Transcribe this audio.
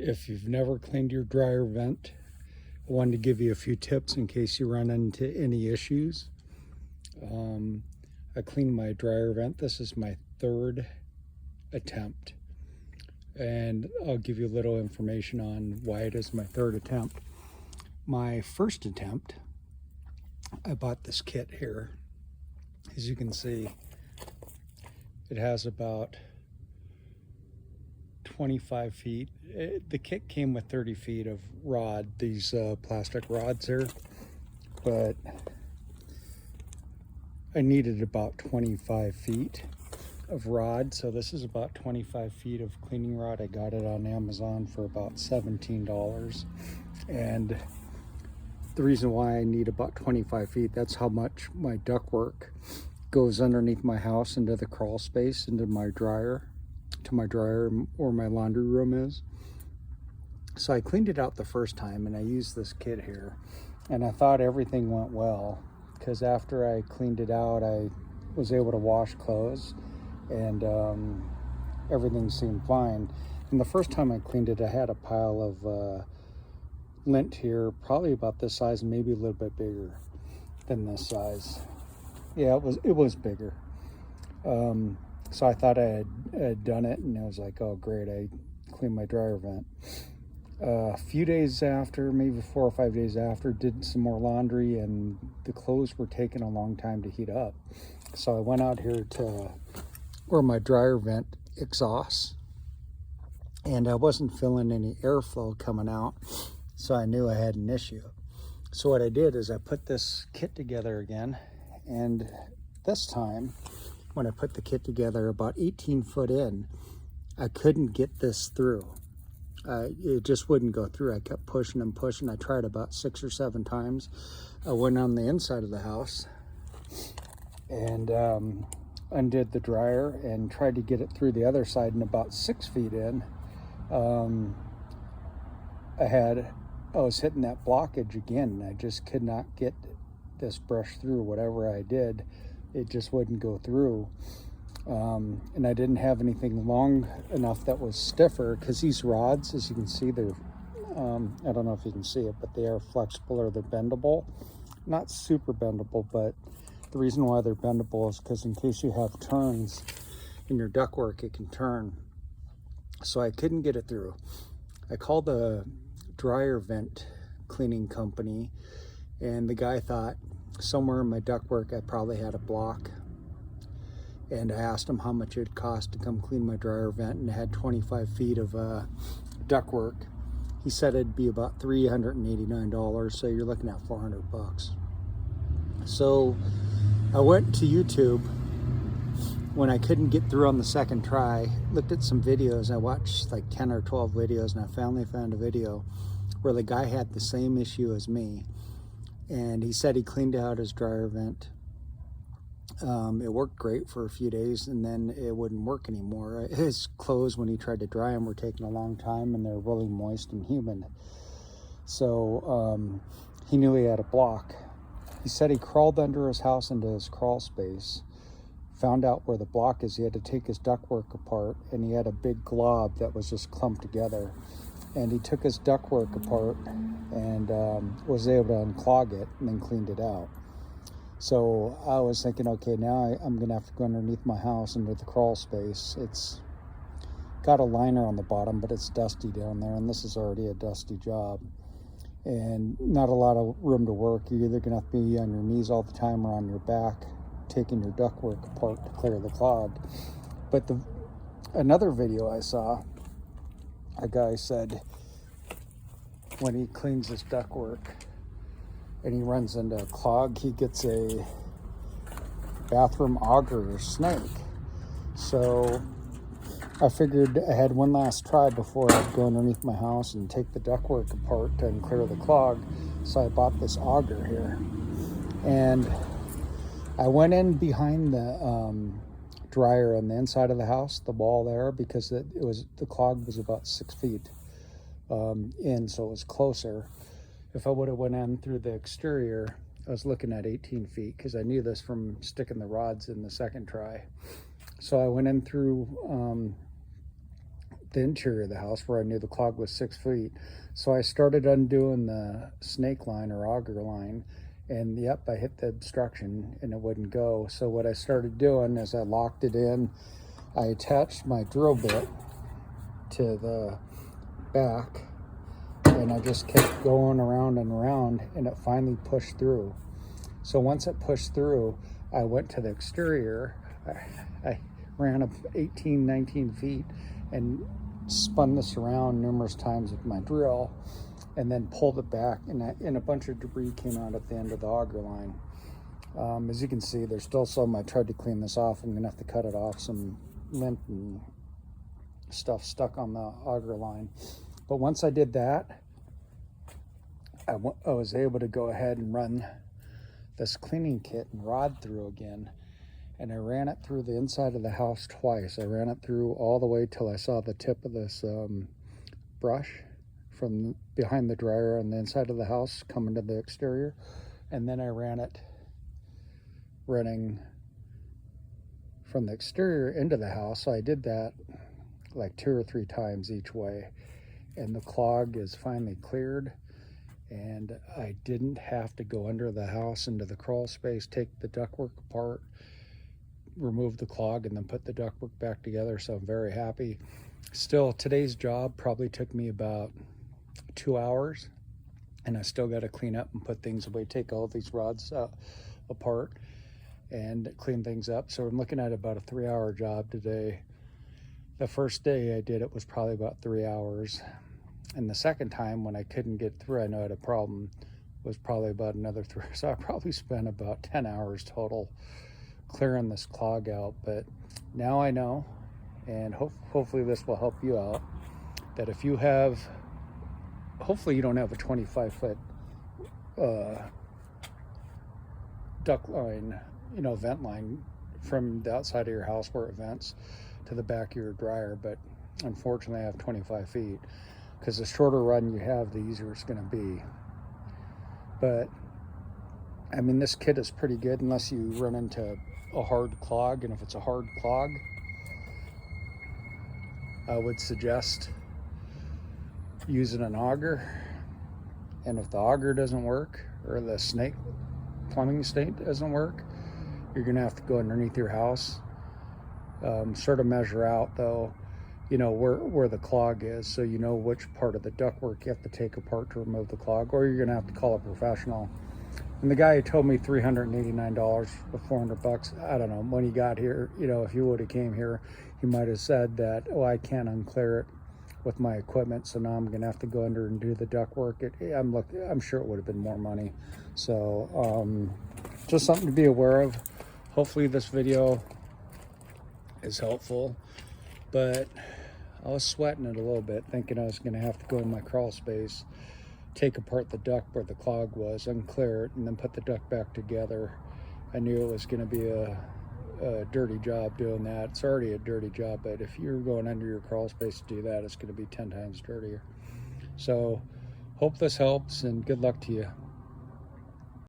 If you've never cleaned your dryer vent, I wanted to give you a few tips in case you run into any issues. I cleaned my dryer vent. This is my third attempt, and I'll give you a little information on why it is my third attempt. My first attempt, I bought this kit here. As you can see, it has about 25 feet. The kit came with 30 feet of rod, these plastic rods here, but I needed about 25 feet of rod. So this is about 25 feet of cleaning rod. I got it on Amazon for about $17. And the reason why I need about 25 feet, that's how much my ductwork goes underneath my house into the crawl space, into my dryer, to my dryer or my laundry room is. So I cleaned it out the first time and I used this kit here, and I thought everything went well, because after I cleaned it out, I was able to wash clothes and everything seemed fine. And the first time I cleaned it, I had a pile of lint here, probably about this size, maybe a little bit bigger than this size. Yeah, it was bigger. So I thought I had done it, and I was like, oh great, I cleaned my dryer vent. A few days after, maybe 4 or 5 days after, did some more laundry, and the clothes were taking a long time to heat up. So I went out here to where my dryer vent exhausts, and I wasn't feeling any airflow coming out, so I knew I had an issue. So what I did is I put this kit together again, and this time when I put the kit together about 18 foot in, I couldn't get this through. It just wouldn't go through. I kept pushing and pushing. I tried about 6 or 7 times. I went on the inside of the house and undid the dryer and tried to get it through the other side, and about 6 feet in, I was hitting that blockage again. I just could not get this brush through. Whatever I did, it just wouldn't go through. And I didn't have anything long enough that was stiffer, because these rods, as you can see, they're I don't know if you can see it, but they are flexible, or they're bendable. Not super bendable, but the reason why they're bendable is because in case you have turns in your ductwork, it can turn. So I couldn't get it through. I called the dryer vent cleaning company, and the guy thought somewhere in my ductwork I probably had a block. And I asked him how much it would cost to come clean my dryer vent, and it had 25 feet of ductwork. He said it'd be about $389, so you're looking at 400 bucks. So I went to YouTube when I couldn't get through on the second try, looked at some videos. I watched like 10 or 12 videos, and I finally found a video where the guy had the same issue as me, and he said he cleaned out his dryer vent. It worked great for a few days, and then it wouldn't work anymore. His clothes, when he tried to dry them, were taking a long time, and they're really moist and humid. So he knew he had a block. He said he crawled under his house into his crawl space, found out where the block is. He had to take his ductwork apart, and he had a big glob that was just clumped together. And he took his ductwork apart and was able to unclog it, and then cleaned it out. So I was thinking, okay, now I'm gonna have to go underneath my house into the crawl space. It's got a liner on the bottom, but it's dusty down there, and this is already a dusty job. And not a lot of room to work. You're either gonna have to be on your knees all the time or on your back, taking your ductwork apart to clear the clog. But another video I saw, a guy said when he cleans his ductwork and he runs into a clog, he gets a bathroom auger or snake. So I figured I had one last try before I'd go underneath my house and take the ductwork apart and clear the clog. So I bought this auger here, and I went in behind the dryer on the inside of the house, the wall there, because the clog was about 6 feet in, so it was closer. If I would have went in through the exterior, I was looking at 18 feet, because I knew this from sticking the rods in the second try. So I went in through the interior of the house where I knew the clog was 6 feet. So I started undoing the snake line or auger line, and yep, I hit the obstruction and it wouldn't go. So what I started doing is I locked it in. I attached my drill bit to the back, and I just kept going around and around, and it finally pushed through. So once it pushed through, I went to the exterior. I ran up 18, 19 feet and spun this around numerous times with my drill, and then pulled it back, and a bunch of debris came out at the end of the auger line. As you can see, there's still some. I tried to clean this off. I'm gonna have to cut it off. Some lint and stuff stuck on the auger line. But once I did that, I was able to go ahead and run this cleaning kit and rod through again. And I ran it through the inside of the house twice. I ran it through all the way till I saw the tip of this brush from behind the dryer on the inside of the house coming to the exterior. And then I ran it running from the exterior into the house. So I did that like 2 or 3 times each way. And the clog is finally cleared. And I didn't have to go under the house into the crawl space, take the ductwork apart, remove the clog, and then put the ductwork back together. So I'm very happy. Still, today's job probably took me about 2 hours, and I still got to clean up and put things away, take all these rods apart and clean things up. So I'm looking at about a 3-hour job today. The first day I did it was probably about 3 hours. And the second time, when I couldn't get through, I know I had a problem, was probably about another 3. So I probably spent about 10 hours total clearing this clog out. But now I know, and hopefully this will help you out, that if you have, hopefully you don't have a 25-foot duct line, vent line from the outside of your house where it vents to the back of your dryer. But unfortunately I have 25 feet. Because the shorter run you have, the easier it's going to be. But I mean, this kit is pretty good unless you run into a hard clog. And if it's a hard clog, I would suggest using an auger. And if the auger doesn't work, or the snake plumbing snake doesn't work, you're going to have to go underneath your house. Sort of measure out though, where the clog is, so you know which part of the ductwork you have to take apart to remove the clog, or you're gonna have to call a professional. And the guy who told me $389 for $400, I don't know, when he got here, if he would have came here, he might have said that, oh, I can't unclear it with my equipment, so now I'm gonna have to go under and do the ductwork. I'm sure it would have been more money. So just something to be aware of. Hopefully this video is helpful. But I was sweating it a little bit, thinking I was going to have to go in my crawl space, take apart the duct where the clog was, unclear it, and then put the duct back together. I knew it was going to be a dirty job doing that. It's already a dirty job, but if you're going under your crawl space to do that, it's going to be 10 times dirtier. So hope this helps, and good luck to you.